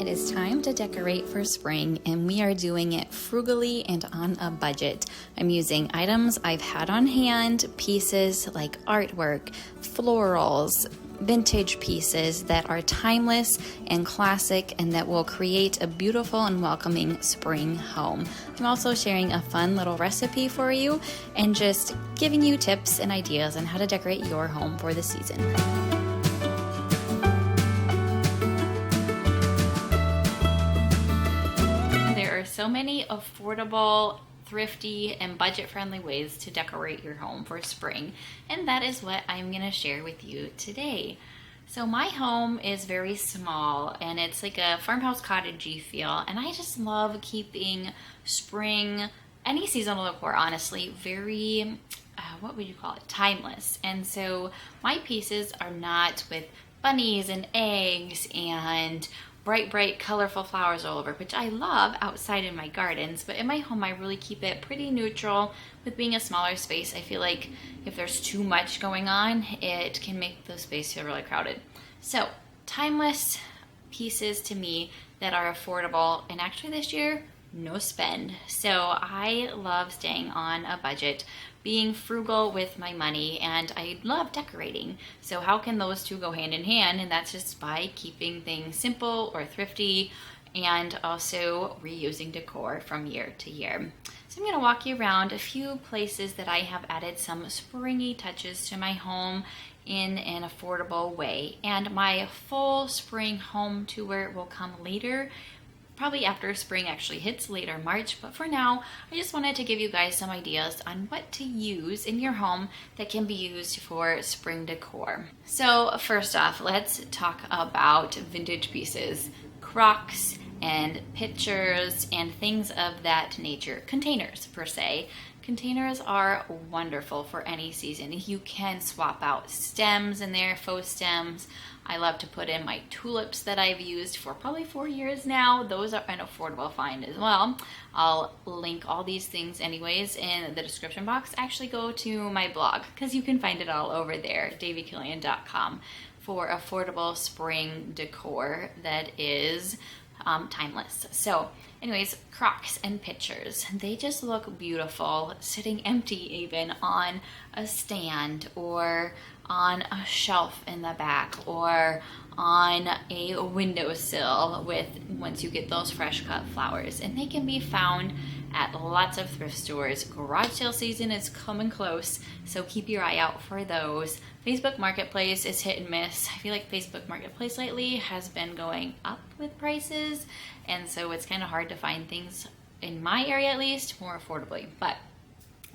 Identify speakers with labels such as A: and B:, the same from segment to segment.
A: It is time to decorate for spring, and we are doing it frugally and on a budget. I'm using items I've had on hand, pieces like artwork, florals, vintage pieces that are timeless and classic and that will create a beautiful and welcoming spring home. I'm also sharing a fun little recipe for you and just giving you tips and ideas on how to decorate your home for the season. There are so many affordable, thrifty, and budget-friendly ways to decorate your home for spring, and that is what I'm going to share with you today. So my home is very small, and it's like a farmhouse cottagey feel, and I just love keeping spring, any seasonal decor, honestly, very, what would you call it, timeless. And so my pieces are not with bunnies and eggs and bright, colorful flowers all over, which I love outside in my gardens, but in my home I really keep it pretty neutral. With being a smaller space, I feel like if there's too much going on, it can make the space feel really crowded. So, timeless pieces to me that are affordable, and actually this year, no spend. So I love staying on a budget, being frugal with my money, and I love decorating. So how can those two go hand in hand? And that's just by keeping things simple or thrifty and also reusing decor from year to year. So I'm going to walk you around a few places that I have added some springy touches to my home in an affordable way. And my full spring home tour will come later, probably after spring actually hits, later March. But for now, I just wanted to give you guys some ideas on what to use in your home that can be used for spring decor. So first off, let's talk about vintage pieces, crocks and pitchers and things of that nature. Containers per se. Containers are wonderful for any season. You can swap out stems in there, faux stems. I love to put in my tulips that I've used for probably 4 years now. Those are an affordable find as well. I'll link all these things anyways in the description box. Actually go to my blog because you can find it all over there, daviekillian.com, for affordable spring decor that is timeless. So anyways, crocks and pitchers, they just look beautiful sitting empty even on a stand or on a shelf in the back or on a windowsill with, once you get those fresh cut flowers. And they can be found at lots of thrift stores. Garage sale season is coming close, so keep your eye out for those. Facebook Marketplace is hit and miss. I feel like Facebook Marketplace lately has been going up with prices, and so it's kind of hard to find things, in my area at least, more affordably. But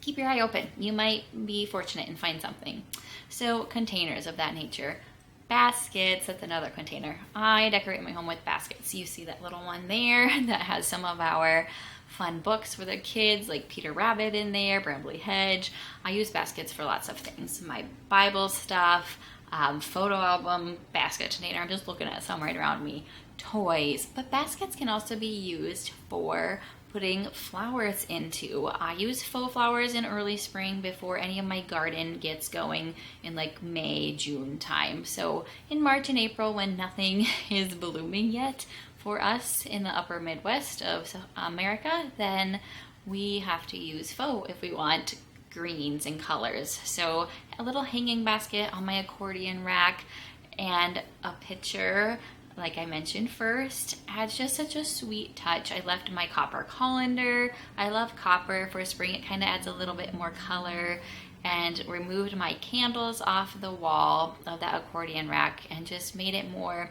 A: keep your eye open. You might be fortunate and find something. So containers of that nature. Baskets, that's another container. I decorate my home with baskets. You see that little one there that has some of our fun books for the kids, like Peter Rabbit in there, Brambly Hedge. I use baskets for lots of things. My Bible stuff, photo album, basket container. I'm just looking at some right around me. Toys. But baskets can also be used for putting flowers into. I use faux flowers in early spring before any of my garden gets going in like May, June time. So in March and April, when nothing is blooming yet for us in the upper Midwest of America, then we have to use faux if we want greens and colors. So a little hanging basket on my accordion rack and a pitcher, like I mentioned first, adds just such a sweet touch. I left my copper colander. I love copper for spring. It kind of adds a little bit more color, and removed my candles off the wall of that accordion rack and just made it more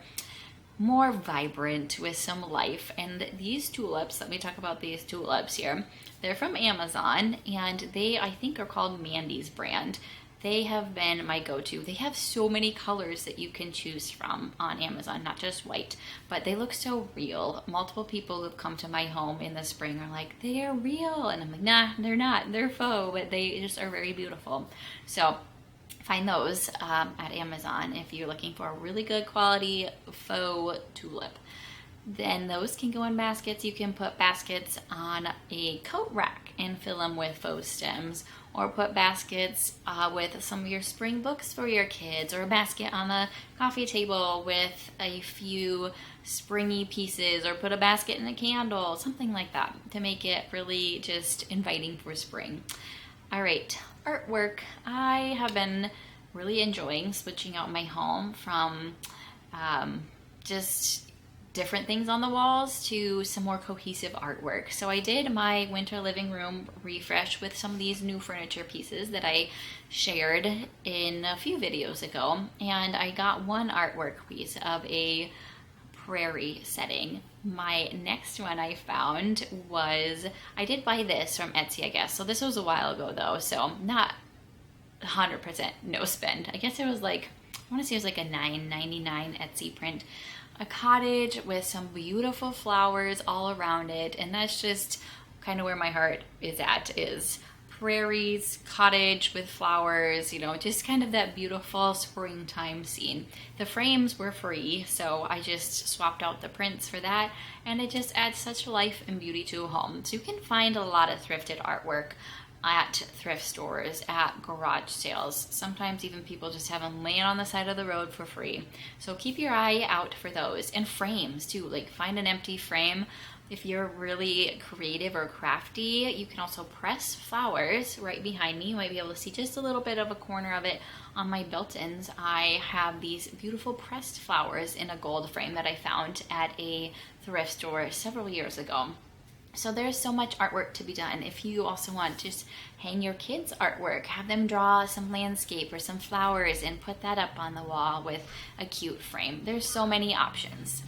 A: vibrant with some life. And these tulips, let me talk about these tulips here. They're from Amazon, and they, I think, are called Mandy's brand. They have been my go-to. They have so many colors that you can choose from on Amazon, not just white, but they look so real. Multiple people who've come to my home in the spring are like, they're real. And I'm like, nah, they're not. They're faux, but they just are very beautiful. So find those at Amazon if you're looking for a really good quality faux tulip. Then those can go in baskets. You can put baskets on a coat rack and fill them with faux stems, or put baskets with some of your spring books for your kids, or a basket on the coffee table with a few springy pieces, or put a basket in a candle, something like that to make it really just inviting for spring. All right, artwork. I have been really enjoying switching out my home from just different things on the walls to some more cohesive artwork. So I did my winter living room refresh with some of these new furniture pieces that I shared in a few videos ago, and I got one artwork piece of a prairie setting. My next one I found was, I did buy this from Etsy, I guess. So this was a while ago though, so not 100% no spend. I guess it was like, I want to say it was like a $9.99 Etsy print. A cottage with some beautiful flowers all around it, and that's just kind of where my heart is at, is prairies, cottage with flowers, you know, just kind of that beautiful springtime scene. The frames were free, so I just swapped out the prints for that, and it just adds such life and beauty to a home. So you can find a lot of thrifted artwork at thrift stores, at garage sales. Sometimes even people just have them laying on the side of the road for free. So keep your eye out for those. And frames too, like find an empty frame. If you're really creative or crafty, you can also press flowers right behind me. You might be able to see just a little bit of a corner of it on my built-ins. I have these beautiful pressed flowers in a gold frame that I found at a thrift store several years ago. So there's so much artwork to be done. If you also want to just hang your kids' artwork, have them draw some landscape or some flowers and put that up on the wall with a cute frame. There's so many options.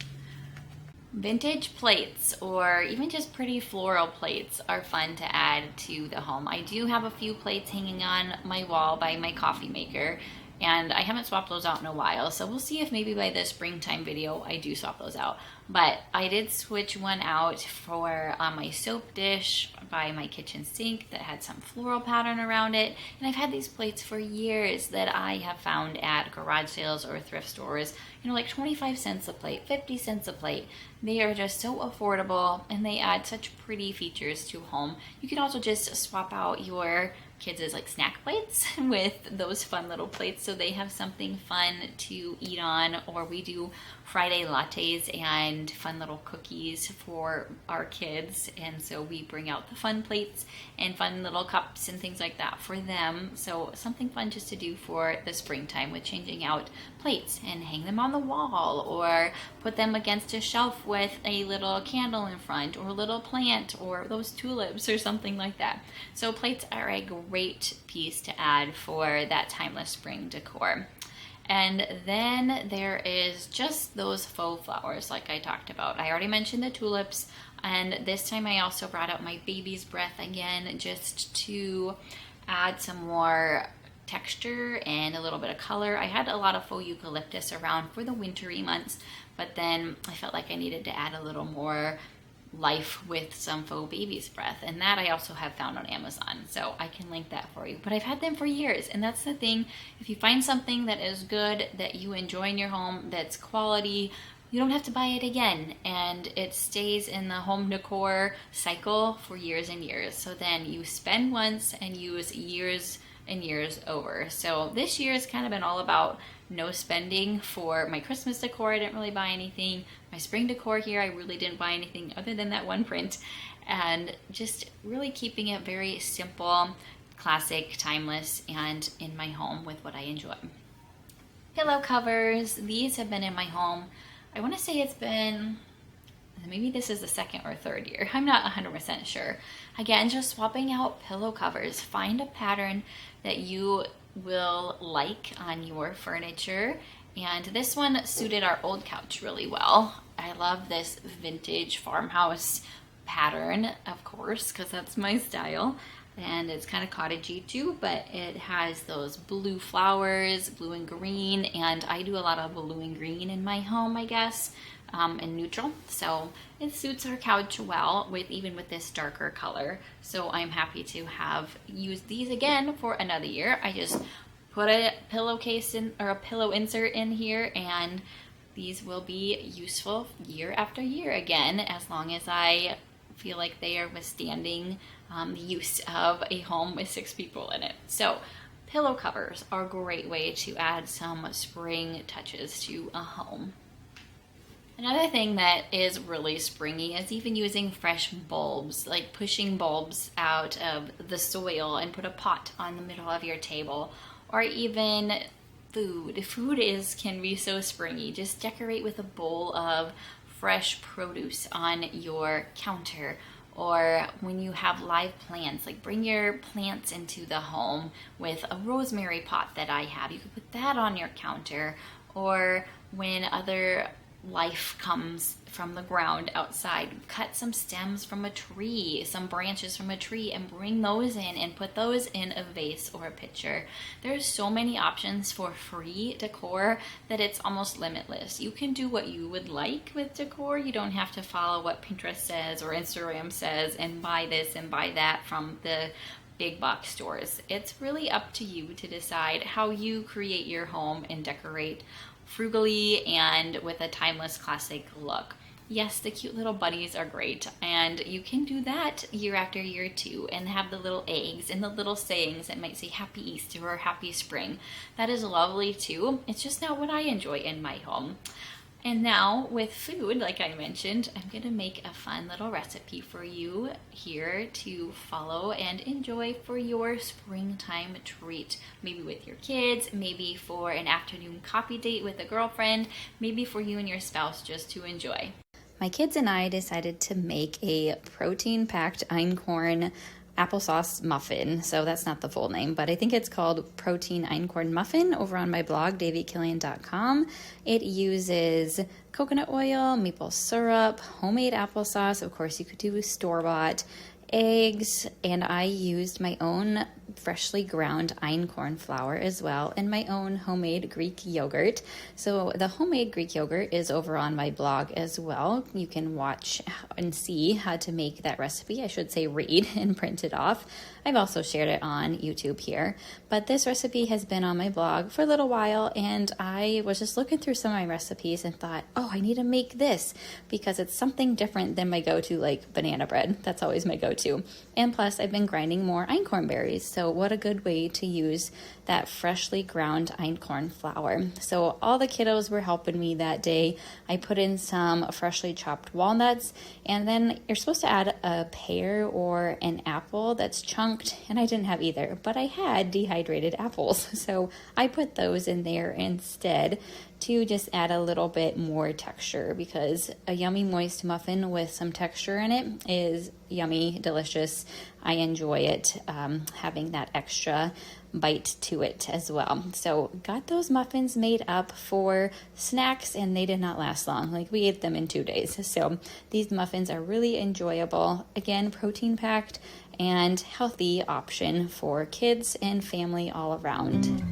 A: Vintage plates or even just pretty floral plates are fun to add to the home. I do have a few plates hanging on my wall by my coffee maker, and I haven't swapped those out in a while, so we'll see if maybe by the springtime video I do swap those out. But I did switch one out for my soap dish by my kitchen sink that had some floral pattern around it, and I've had these plates for years that I have found at garage sales or thrift stores, you know, like 25 cents a plate, 50 cents a plate. They are just so affordable, and they add such pretty features to home. You can also just swap out your kids' like snack plates with those fun little plates so they have something fun to eat on, or we do Friday lattes and fun little cookies for our kids, and so we bring out the fun plates and fun little cups and things like that for them. So something fun just to do for the springtime with changing out plates, and hang them on the wall or put them against a shelf with a little candle in front or a little plant or those tulips or something like that. So plates are a great piece to add for that timeless spring decor. And then there is just those faux flowers like I talked about. I already mentioned the tulips, and this time I also brought out my baby's breath again just to add some more texture and a little bit of color. I had a lot of faux eucalyptus around for the wintry months, but then I felt like I needed to add a little more life with some faux baby's breath, and that I also have found on Amazon, so I can link that for you. But I've had them for years, and that's the thing. If you find something that is good, that you enjoy in your home, that's quality, you don't have to buy it again, and it stays in the home decor cycle for years and years. So then you spend once and use years and years over. So this year has kind of been all about no spending. For my Christmas decor, I didn't really buy anything. My spring decor here, I really didn't buy anything other than that one print, and just really keeping it very simple, classic, timeless, and in my home with what I enjoy. Pillow covers, these have been in my home. I want to say it's been, maybe this is the second or third year. I'm not 100% sure. Again, just swapping out pillow covers. Find a pattern that you will like on your furniture, and this one suited our old couch really well. I love this vintage farmhouse pattern, of course, because that's my style, and it's kind of cottagey too, but it has those blue flowers, blue and green, and I do a lot of blue and green in my home, I guess, and neutral, so it suits our couch well with even with this darker color. So I'm happy to have used these again for another year. I just put a pillowcase in, or a pillow insert in here, and these will be useful year after year again, as long as I feel like they are withstanding the use of a home with 6 people in it. So pillow covers are a great way to add some spring touches to a home. Another thing that is really springy is even using fresh bulbs, like pushing bulbs out of the soil and put a pot on the middle of your table, or even food. Can be so springy. Just decorate with a bowl of fresh produce on your counter, or when you have live plants, like bring your plants into the home with a rosemary pot that I have. You could put that on your counter, or when other life comes from the ground outside, cut some stems from a tree, some branches from a tree, and bring those in and put those in a vase or a pitcher. There's so many options for free decor that it's almost limitless. You can do what you would like with decor. You don't have to follow what Pinterest says or Instagram says and buy this and buy that from the big box stores. It's really up to you to decide how you create your home and decorate frugally and with a timeless classic look. Yes, the cute little bunnies are great, and you can do that year after year too, and have the little eggs and the little sayings that might say Happy Easter or Happy Spring. That is lovely too. It's just not what I enjoy in my home. And now with food, like I mentioned, I'm going to make a fun little recipe for you here to follow and enjoy for your springtime treat. Maybe with your kids, maybe for an afternoon coffee date with a girlfriend, maybe for you and your spouse just to enjoy. My kids and I decided to make a protein-packed einkorn applesauce muffin. So that's not the full name, but I think it's called Protein Einkorn Muffin over on my blog, daviekillian.com. It uses coconut oil, maple syrup, homemade applesauce. Of course, you could do store-bought, eggs, and I used my own freshly ground einkorn flour as well, and my own homemade Greek yogurt. So the homemade Greek yogurt is over on my blog as well. You can watch and see how to make that recipe. I should say read and print it off. I've also shared it on YouTube here, but this recipe has been on my blog for a little while, and I was just looking through some of my recipes and thought, oh, I need to make this because it's something different than my go-to, like banana bread. That's always my go-to. And plus, I've been grinding more einkorn berries, so what a good way to use that freshly ground einkorn flour. So all the kiddos were helping me that day. I put in some freshly chopped walnuts, and then you're supposed to add a pear or an apple that's chunked, and I didn't have either, but I had dehydrated apples, so I put those in there instead to just add a little bit more texture, because a yummy moist muffin with some texture in it is yummy, delicious. I enjoy it, having that extra bite to it as well. So got those muffins made up for snacks, and they did not last long. Like, we ate them in 2 days. So these muffins are really enjoyable. Again, protein packed and healthy option for kids and family all around.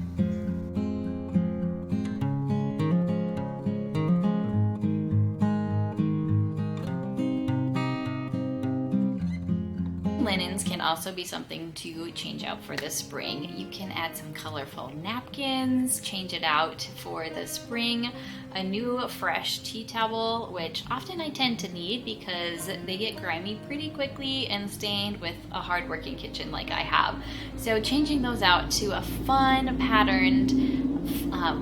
A: Linens can also be something to change out for the spring. You can add some colorful napkins, change it out for the spring, a new fresh tea towel, which often I tend to need because they get grimy pretty quickly and stained with a hard-working kitchen like I have. So changing those out to a fun patterned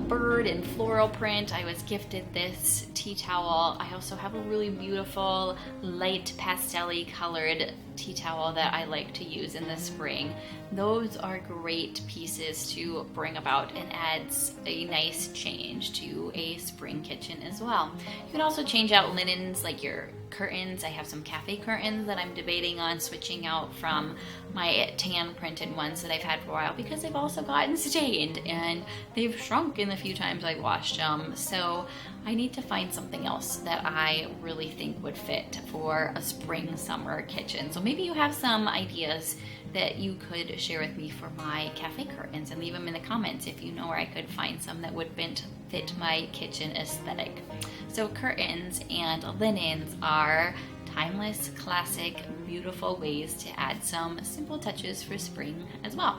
A: bird and floral print. I was gifted this tea towel. I also have a really beautiful light pastel-y colored tea towel that I like to use in the spring. Those are great pieces to bring about and adds a nice change to a spring kitchen as well. You can also change out linens like your curtains. I have some cafe curtains that I'm debating on switching out from my tan printed ones that I've had for a while, because they've also gotten stained and they've shrunk in the few times I've washed them. So I need to find something else that I really think would fit for a spring summer kitchen. So maybe you have some ideas that you could share with me for my cafe curtains, and leave them in the comments if you know where I could find some that would fit my kitchen aesthetic. So curtains and linens are timeless, classic, beautiful ways to add some simple touches for spring as well.